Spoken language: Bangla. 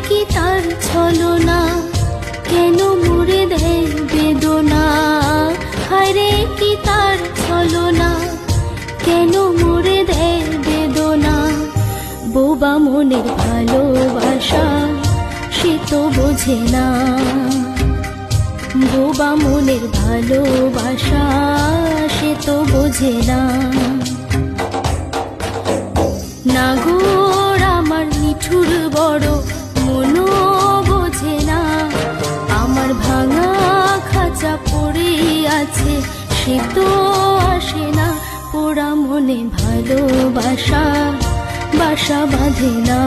কি তার ছলনা, কেন মুড়ে দেয় বেদনা। হায়রে কি তার ছলনা, কেন মুড়ে দেয় বেদনা। বোবা মনের ভালোবাসা সে তো বোঝে না, বোবা মনের ভালোবাসা সে তো বোঝে না। নাগর আমার নিঠুর বড় মনও বোঝে না, আমার ভাঙা খাঁচা পড়ে আছে সে তো আসে না। পোড়া মনে ভালোবাসা বাসা বাঁধে না।